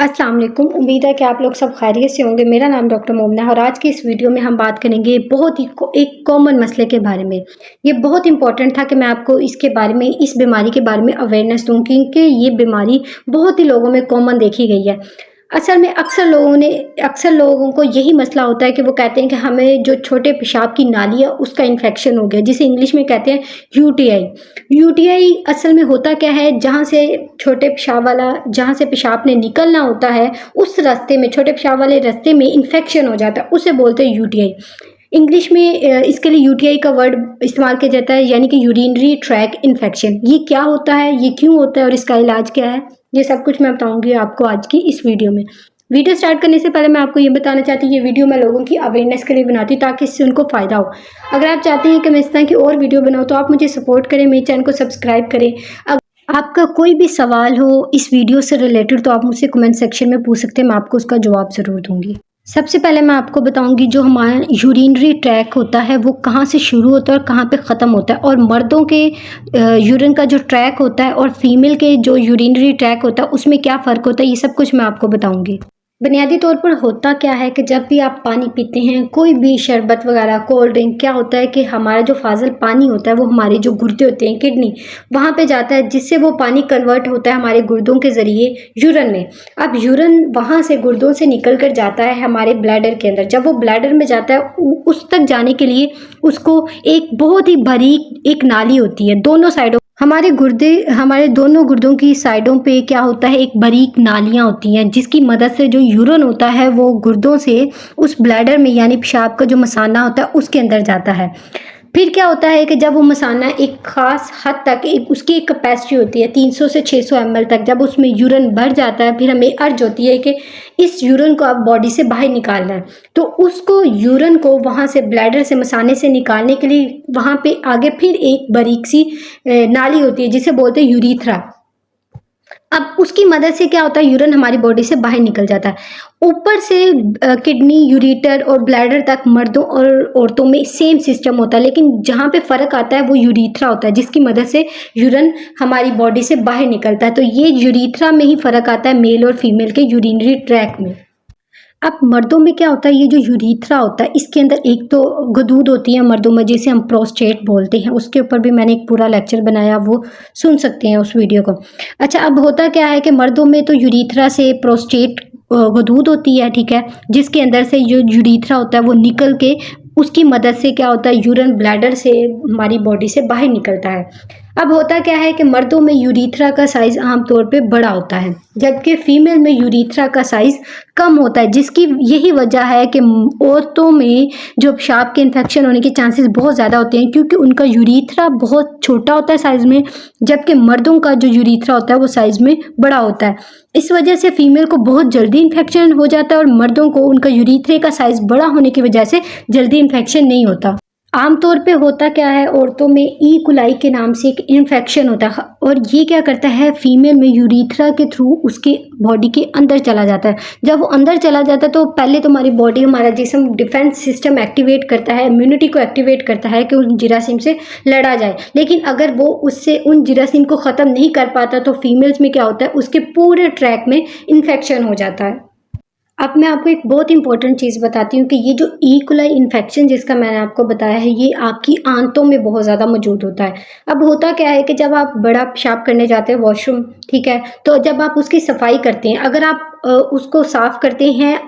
अस्सलाम वालेकुम। उम्मीद है कि आप लोग सब खैरियत से होंगे। मेरा नाम डॉक्टर मोमना है और आज की इस वीडियो में हम बात करेंगे बहुत ही एक कॉमन मसले के बारे में। ये बहुत इंपॉर्टेंट था कि मैं आपको इसके बारे में, इस बीमारी के बारे में अवेयरनेस दूँ, क्योंकि ये बीमारी बहुत ही लोगों में कॉमन देखी गई है। असल में अक्सर लोगों को यही मसला होता है कि वो कहते हैं कि हमें जो छोटे पेशाब की नाली है उसका इन्फेक्शन हो गया, जिसे इंग्लिश में कहते हैं यूटीआई। यूटीआई असल में होता क्या है, जहाँ से पेशाब ने निकलना होता है, उस रास्ते में, छोटे पेशाब वाले रास्ते में इन्फेक्शन हो जाता है, उसे बोलते हैं यूटीआई। इंग्लिश में इसके लिए यूटीआई का वर्ड इस्तेमाल किया जाता है, यानी कि यूरिनरी ट्रैक इन्फेक्शन। ये क्या होता है, ये क्यों होता है और इसका इलाज क्या है, ये सब कुछ मैं बताऊंगी आपको आज की इस वीडियो में। वीडियो स्टार्ट करने से पहले मैं आपको ये बताना चाहती हूँ, ये वीडियो मैं लोगों की अवेयरनेस के लिए बनाती हूँ ताकि इससे उनको फ़ायदा हो। अगर आप चाहते हैं कि मैं इस तरह की और वीडियो बनाऊँ तो आप मुझे सपोर्ट करें, मेरे चैनल को सब्सक्राइब करें। आपका कोई भी सवाल हो इस वीडियो से रिलेटेड तो आप मुझसे कमेंट सेक्शन में पूछ सकते हैं, मैं आपको उसका जवाब ज़रूर दूंगी। सबसे पहले मैं आपको बताऊंगी जो हमारा यूरिनरी ट्रैक होता है वो कहाँ से शुरू होता है और कहाँ पे ख़त्म होता है, और मर्दों के यूरिन का जो ट्रैक होता है और फीमेल के जो यूरिनरी ट्रैक होता है उसमें क्या फ़र्क होता है, ये सब कुछ मैं आपको बताऊंगी। बुनियादी तौर पर होता क्या है कि जब भी आप पानी पीते हैं, कोई भी शरबत वगैरह, कोल्ड ड्रिंक, क्या होता है कि हमारा जो फाजल पानी होता है वो हमारे जो गुर्दे होते हैं, किडनी, वहाँ पे जाता है, जिससे वो पानी कन्वर्ट होता है हमारे गुर्दों के ज़रिए यूरिन में। अब यूरिन वहाँ से गुर्दों से निकल कर जाता है हमारे ब्लैडर के अंदर। जब वो ब्लैडर में जाता है, उस तक जाने के लिए उसको एक बहुत ही बारीक एक नाली होती है, दोनों साइडों, हमारे दोनों गुर्दों की साइडों पे क्या होता है, एक बारीक नालियां होती हैं, जिसकी मदद से जो यूरिन होता है वो गुर्दों से उस ब्लैडर में, यानी पेशाब का जो मसाना होता है उसके अंदर जाता है। फिर क्या होता है कि जब वो मसाना एक ख़ास हद तक, उसकी एक कैपेसिटी होती है 300 से 600 ml तक, जब उसमें यूरिन भर जाता है, फिर हमें अर्ज होती है कि इस यूरिन को अब बॉडी से बाहर निकालना है। तो उसको यूरिन को वहाँ से, ब्लैडर से, मसाने से निकालने के लिए वहाँ पे आगे फिर एक बारीक सी नाली होती है जिसे बोलते हैं यूरीथ्रा। अब उसकी मदद से क्या होता है, यूरिन हमारी बॉडी से बाहर निकल जाता है। ऊपर से किडनी, यूरेटर और ब्लैडर तक मर्दों और औरतों में सेम सिस्टम होता है, लेकिन जहाँ पे फ़र्क आता है वो यूरीथ्रा होता है, जिसकी मदद से यूरिन हमारी बॉडी से बाहर निकलता है। तो ये यूरीथ्रा में ही फ़र्क आता है मेल और फीमेल के यूरिनरी ट्रैक में। अब मर्दों में क्या होता है, ये जो यूरीथ्रा होता है इसके अंदर एक तो गदूद होती है मर्दों में, जिसे हम प्रोस्टेट बोलते हैं। उसके ऊपर भी मैंने एक पूरा लेक्चर बनाया, वो सुन सकते हैं उस वीडियो को। अच्छा, अब होता क्या है कि मर्दों में तो यूरीथ्रा से प्रोस्टेट गदूद होती है, ठीक है, जिसके अंदर से जो यूरीथ्रा होता है वो निकल के, उसकी मदद से क्या होता है, यूरिन ब्लैडर से हमारी बॉडी से बाहर निकलता है। अब होता क्या है कि मर्दों में यूरीथ्रा का साइज़ आमतौर पे बड़ा होता है, जबकि फीमेल में यूरीथ्रा का साइज़ कम होता है, जिसकी यही वजह है कि औरतों में जो पेशाब के इन्फेक्शन होने के चांसेस बहुत ज़्यादा होते हैं, क्योंकि उनका यूरीथ्रा बहुत छोटा होता है साइज़ में, जबकि मर्दों का जो यूरीथ्रा होता है वो साइज़ में बड़ा होता है। इस वजह से फीमेल को बहुत जल्दी इन्फेक्शन हो जाता है और मर्दों को उनका यूरीथ्रे का साइज़ बड़ा होने की वजह से जल्दी इन्फेक्शन नहीं होता। आमतौर पे होता क्या है, औरतों में ई कुलाई के नाम से एक इन्फेक्शन होता है, और ये क्या करता है, फीमेल में यूरीथ्रा के थ्रू उसके बॉडी के अंदर चला जाता है। जब वो अंदर चला जाता है तो पहले तो हमारी बॉडी, हमारा जिस्म डिफेंस सिस्टम एक्टिवेट करता है, इम्यूनिटी को एक्टिवेट करता है कि उन जरासीम से लड़ा जाए। लेकिन अगर वो उससे उन जरासीम को ख़त्म नहीं कर पाता तो फीमेल्स में क्या होता है, उसके पूरे ट्रैक में इन्फेक्शन हो जाता है। अब मैं आपको एक बहुत इंपॉर्टेंट चीज़ बताती हूँ कि ये जो ई कोलाई इन्फेक्शन जिसका मैंने आपको बताया है, ये आपकी आंतों में बहुत ज़्यादा मौजूद होता है। अब होता क्या है कि जब आप बड़ा पेशाब करने जाते हैं वॉशरूम, ठीक है, तो जब आप उसकी सफाई करते हैं, अगर आप उसको साफ़ करते हैं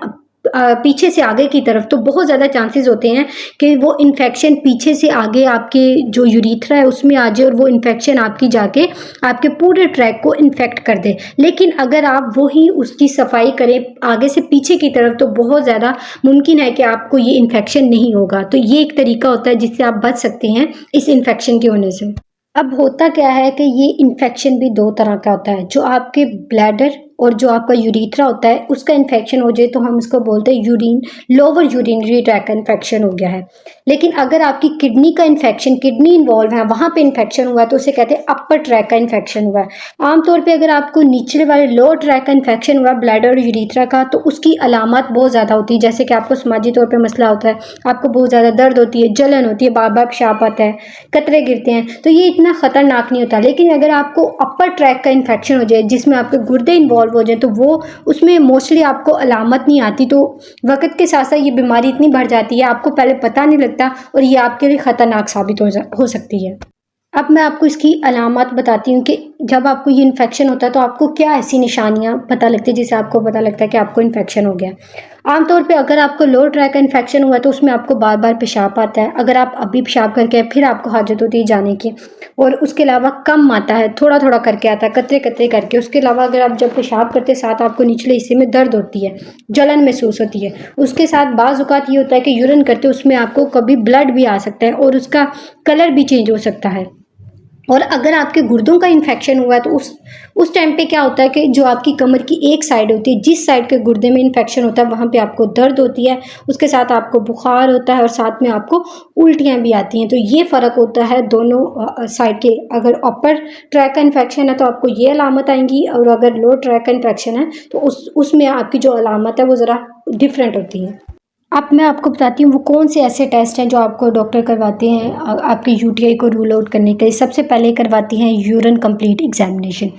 पीछे से आगे की तरफ, तो बहुत ज़्यादा चांसेस होते हैं कि वो इन्फेक्शन पीछे से आगे आपके जो यूरीथ्रा है उसमें आ जाए और वो इन्फेक्शन आपकी जाके आपके पूरे ट्रैक को इन्फेक्ट कर दे। लेकिन अगर आप वही उसकी सफाई करें आगे से पीछे की तरफ, तो बहुत ज़्यादा मुमकिन है कि आपको ये इन्फेक्शन नहीं होगा। तो ये एक तरीका होता है जिससे आप बच सकते हैं इस इन्फेक्शन के होने से। अब होता क्या है कि ये इन्फेक्शन भी दो तरह का होता है, जो आपके ब्लैडर और जो आपका यूरीथ्रा होता है उसका इन्फेक्शन हो जाए तो हम इसको बोलते हैं लोअर यूरिनरी ट्रैक इन्फेक्शन हो गया है। लेकिन अगर आपकी किडनी का इन्फेक्शन, किडनी इन्वॉल्व है, वहाँ पे इन्फेक्शन हुआ है तो उसे कहते हैं अपर ट्रैक का इन्फेक्शन हुआ है। आमतौर पे अगर आपको निचले वाले लोअर ट्रैक का इन्फेक्शन हुआ ब्लैडर और यूरीथ्रा का, तो उसकी अलामत बहुत ज़्यादा होती है, जैसे कि आपको समाजी तौर पर मसला होता है, आपको बहुत ज़्यादा दर्द होती है, जलन होती है, बार बार पेशाब आता है, कतरे गिरते हैं, तो ये इतना ख़तरनाक नहीं होता। लेकिन अगर आपको अपर ट्रैक का इन्फेक्शन हो जाए जिसमें आपके गुर्दे इन्वॉल्व सॉल्व हो जाए, तो वो उसमें मोस्टली आपको अलामत नहीं आती। तो वक़्त के साथ-साथ ये बीमारी इतनी बढ़ जाती है, आपको पहले पता नहीं लगता और ये आपके लिए ख़तरनाक साबित हो सकती है। अब मैं आपको इसकी अलामत बताती हूँ कि जब आपको ये इन्फेक्शन होता है तो आपको क्या ऐसी निशानियाँ पता लगती है जिससे आपको पता लगता है कि आपको इन्फेक्शन हो गया। आमतौर पे अगर आपको लोअर ट्रैक का इन्फेक्शन हुआ है तो उसमें आपको बार-बार पेशाब आता है। अगर आप अभी पेशाब करके आए फिर आपको हाजत होती है जाने की, और उसके अलावा कम आता है, थोड़ा-थोड़ा करके आता है, कतरे-कतरे करके। उसके अलावा अगर आप जब पेशाब करते साथ आपको निचले हिस्से में दर्द होती है, जलन महसूस होती है। उसके साथ बाज़ औक़ात ये होता है कि यूरिन करते उसमें आपको कभी ब्लड भी आ सकता है और उसका कलर भी चेंज हो सकता है। और अगर आपके गुर्दों का इन्फेक्शन हुआ है तो उस टाइम पे क्या होता है कि जो आपकी कमर की एक साइड होती है, जिस साइड के गुर्दे में इन्फेक्शन होता है वहाँ पे आपको दर्द होती है, उसके साथ आपको बुखार होता है और साथ में आपको उल्टियाँ भी आती हैं। तो ये फ़र्क होता है दोनों साइड के। अगर अपर ट्रैक का इन्फेक्शन है तो आपको ये अलामत आएँगी, और अगर लोअर ट्रैक का इन्फेक्शन है तो उसमें आपकी जो अलामत है वो ज़रा डिफरेंट होती है। अब मैं आपको बताती हूँ वो कौन से ऐसे टेस्ट हैं जो आपको डॉक्टर करवाते हैं आपके यूटीआई को रूल आउट करने के लिए। सबसे पहले करवाती हैं यूरिन कंप्लीट एग्जामिनेशन।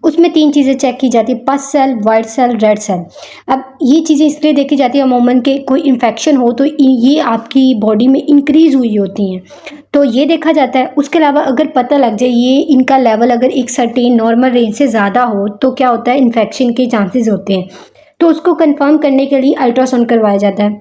उसमें 3 चीज़ें चेक की जाती है, pus cell, white cell, red cell. अब ये चीज़ें इसलिए देखी जाती है अमूमन कि कोई इन्फेक्शन हो तो ये आपकी बॉडी में इंक्रीज़ हुई होती हैं, तो ये देखा जाता है। उसके अलावा अगर पता लग जाए ये इनका लेवल अगर एक सर्टेन नॉर्मल रेंज से ज़्यादा हो तो क्या होता है, इन्फेक्शन के चांसेस होते हैं। तो उसको कंफर्म करने के लिए अल्ट्रासाउंड करवाया जाता है।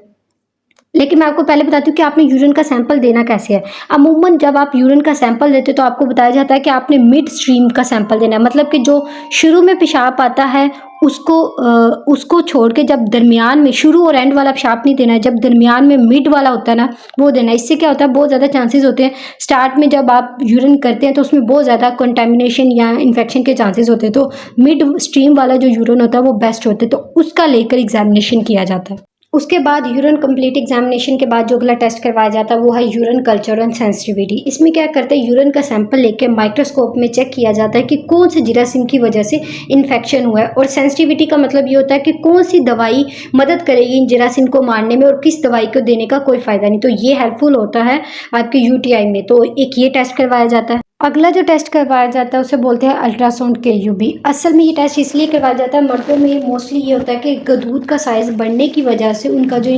लेकिन मैं आपको पहले बताती हूँ कि आपने यूरिन का सैंपल देना कैसे है। अमूमन जब आप यूरिन का सैंपल देते हो तो आपको बताया जाता है कि आपने मिड स्ट्रीम का सैंपल देना है, मतलब कि जो शुरू में पेशाब आता है उसको छोड़ के जब दरमियान में, शुरू और एंड वाला पेशाब नहीं देना है, जब दरमियान में मिड वाला होता है ना वो देना है। इससे क्या होता है, बहुत ज़्यादा चांसेस होते हैं स्टार्ट में जब आप यूरिन करते हैं तो उसमें बहुत ज़्यादा कंटेमिनेशन या इन्फेक्शन के चांसेस होते हैं। तो मिड स्ट्रीम वाला जो यूरिन होता है वो बेस्ट होता है, तो उसका लेकर एग्जामिनेशन किया जाता है। उसके बाद यूरिन कंप्लीट एग्जामिनेशन के बाद जो अगला टेस्ट करवाया जाता है वो है यूरिन कल्चर एंड सेंसिटिविटी। इसमें क्या करते हैं, यूरिन का सैंपल लेके माइक्रोस्कोप में चेक किया जाता है कि कौन से जरासीम की वजह से इन्फेक्शन हुआ है, और सेंसिटिविटी का मतलब ये होता है कि कौन सी दवाई मदद करेगी इन जरासीम को मारने में और किस दवाई को देने का कोई फ़ायदा नहीं। तो ये हेल्पफुल होता है आपके यूटीआई में। तो एक ये टेस्ट करवाया जाता है। अगला जो टेस्ट करवाया जाता है उसे बोलते हैं अल्ट्रासाउंड केयूबी। असल में ये टेस्ट इसलिए करवाया जाता है, मर्दों में मोस्टली ये होता है कि गदूद का साइज़ बढ़ने की वजह से उनका जो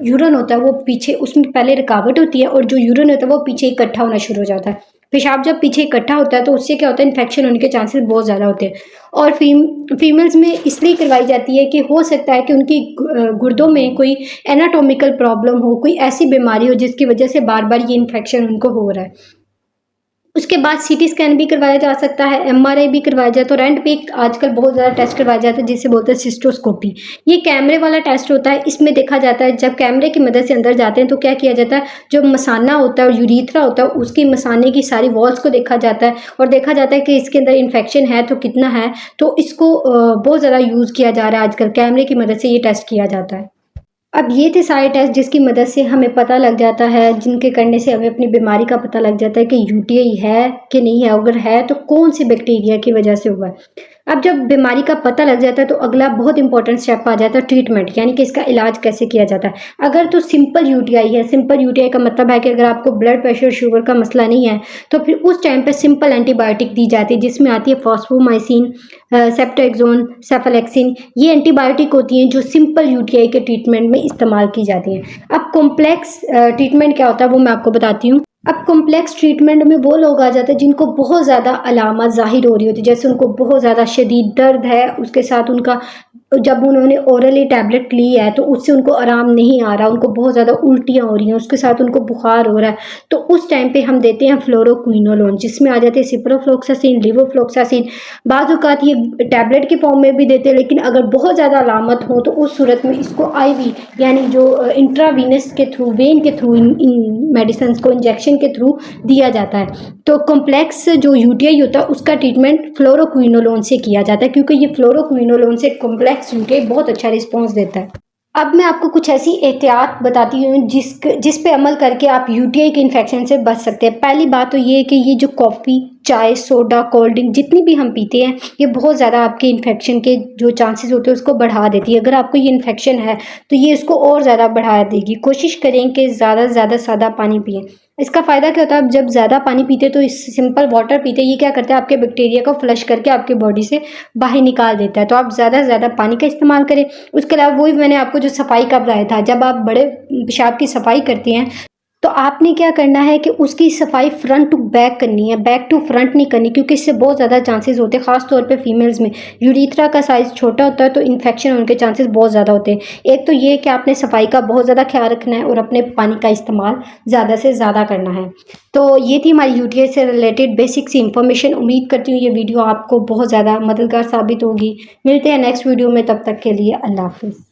यूरिन होता है वो पीछे, उसमें पहले रुकावट होती है और जो यूरिन होता है वो पीछे इकट्ठा होना शुरू हो जाता है। पेशाब जब पीछे इकट्ठा होता है तो उससे क्या होता है, इन्फेक्शन होने के चांसेस बहुत ज़्यादा होते हैं। और फीमेल्स में इसलिए करवाई जाती है कि हो सकता है कि उनकी गुर्दों में कोई एनाटॉमिकल प्रॉब्लम हो, कोई ऐसी बीमारी हो जिसकी वजह से बार बार ये इन्फेक्शन उनको हो रहा है। उसके बाद सीटी स्कैन भी करवाया जा सकता है, एमआरआई भी करवाया जाता है, और एंड पे आजकल बहुत ज़्यादा टेस्ट करवाया जाता है जिसे बोलते हैं सिस्टोस्कोपी। ये कैमरे वाला टेस्ट होता है। इसमें देखा जाता है जब कैमरे की मदद से अंदर जाते हैं तो क्या किया जाता है, जो मसाना होता है और यूरीथ्रा होता है उसकी मसाने की सारी वॉल्स को देखा जाता है और देखा जाता है कि इसके अंदर इन्फेक्शन है तो कितना है। तो इसको बहुत ज़्यादा यूज़ किया जा रहा है आजकल, कैमरे की मदद से ये टेस्ट किया जाता है। अब ये थे सारे टेस्ट जिसकी मदद से हमें पता लग जाता है, जिनके करने से हमें अपनी बीमारी का पता लग जाता है कि यूटीआई है कि नहीं है, अगर है तो कौन सी बैक्टीरिया की वजह से हुआ है। अब जब बीमारी का पता लग जाता है तो अगला बहुत इंपॉर्टेंट स्टेप आ जाता है ट्रीटमेंट, यानी कि इसका इलाज कैसे किया जाता है। अगर तो सिंपल यूटीआई है, सिंपल यूटीआई का मतलब है कि अगर आपको ब्लड प्रेशर शुगर का मसला नहीं है तो फिर उस टाइम पे सिंपल एंटीबायोटिक दी जाती है जिसमें आती है फॉस्फोमाइसिन, सेप्टोएक्सोन, सेफालेक्सिन। ये एंटीबायोटिक होती हैं जो सिंपल यूटीआई के ट्रीटमेंट में इस्तेमाल की जाती हैं। अब कॉम्प्लेक्स ट्रीटमेंट क्या होता है वो मैं आपको बताती हूँ। अब कॉम्प्लेक्स ट्रीटमेंट में वो लोग आ जाते हैं जिनको बहुत ज़्यादा अलामत ज़ाहिर हो रही होती है, जैसे उनको बहुत ज़्यादा शदीद दर्द है, उसके साथ उनका जब उन्होंने ओरली टैबलेट ली है तो उससे उनको आराम नहीं आ रहा, उनको बहुत ज़्यादा उल्टियाँ हो रही हैं, उसके साथ उनको बुखार हो रहा है, तो उस टाइम पे हम देते हैं फ्लोरोक्विनोलोन जिसमें आ जाते हैं सिप्रोफ्लोक्सासिन, लिवोफ्लोक्सासिन। बाज़ औक़ात ये टैबलेट की फॉर्म में भी देते हैं, लेकिन अगर बहुत ज़्यादा अलामत हो तो उस सूरत में इसको आईवी यानी जो इंट्रावीनस के थ्रू, वेन के थ्रू इन मेडिसिन को इंजेक्शन के थ्रू दिया जाता है। तो कॉम्प्लेक्स जो यूटीआई होता है उसका ट्रीटमेंट फ्लोरोक्विनोलोन से किया जाता है क्योंकि ये फ्लोरोक्विनोलोन से कॉम्प्लेक्स यूटीआई बहुत अच्छा रिस्पॉन्स देता है। अब मैं आपको कुछ ऐसी एहतियात बताती हूँ जिस पे अमल करके आप यूटीआई के इन्फेक्शन से बच सकते हैं। पहली बात तो ये है कि ये जो कॉफ़ी, चाय, सोडा, कोल्ड ड्रिंक जितनी भी हम पीते हैं ये बहुत ज़्यादा आपके इन्फेक्शन के जो चांसेस होते हैं उसको बढ़ा देती है। अगर आपको ये इन्फेक्शन है तो ये इसको और ज़्यादा बढ़ा देगी। कोशिश करें कि ज़्यादा से ज़्यादा सादा पानी पिएं। इसका फ़ायदा क्या होता है, आप जब ज़्यादा पानी पीते हैं तो इस सिंपल वाटर पीते हैं, ये क्या करता है आपके बैक्टीरिया को फ्लश करके आपकी बॉडी से बाहर निकाल देता है। तो आप ज़्यादा से ज़्यादा पानी का इस्तेमाल करें। उसके अलावा वही मैंने आपको जो सफाई का बताया था, जब आप बड़े पेशाब की सफाई करती हैं तो आपने क्या करना है कि उसकी सफाई फ्रंट टू बैक करनी है, बैक टू फ्रंट नहीं करनी, क्योंकि इससे बहुत ज़्यादा चांसेस होते हैं, ख़ास तौर पे फीमेल्स में यूरिथ्रा का साइज़ छोटा होता है तो इन्फेक्शन होने के चांसेस बहुत ज़्यादा होते हैं। एक तो ये कि आपने सफाई का बहुत ज़्यादा ख्याल रखना है और अपने पानी का इस्तेमाल ज़्यादा से ज़्यादा करना है। तो ये थी हमारी यूटीआई से रिलेटेड बेसिक सी इन्फॉर्मेशन। उम्मीद करती हूँ ये वीडियो आपको बहुत ज़्यादा मददगार साबित होगी। मिलते हैं नेक्स्ट वीडियो में, तब तक के लिए अल्लाह हाफिज़।